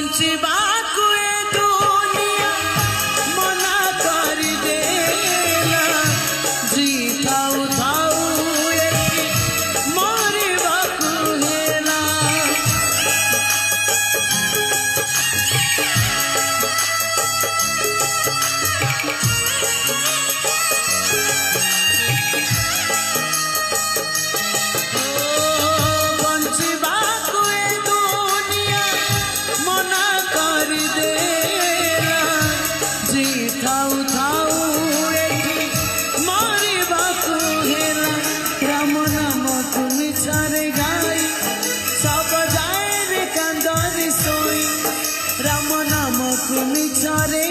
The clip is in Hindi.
बंचिबाकु ए दुनिया मना कर देला जी थाऊ थाऊ एठी मरिबाकु हेला बंचिबाकु ए दुनिया मना कर देला जी थाऊ थाऊ एठी मरिबाकु हेला राम नाम तुमी छारे गाई सब जाए रे कांदरी सोई राम नाम तुमी छारे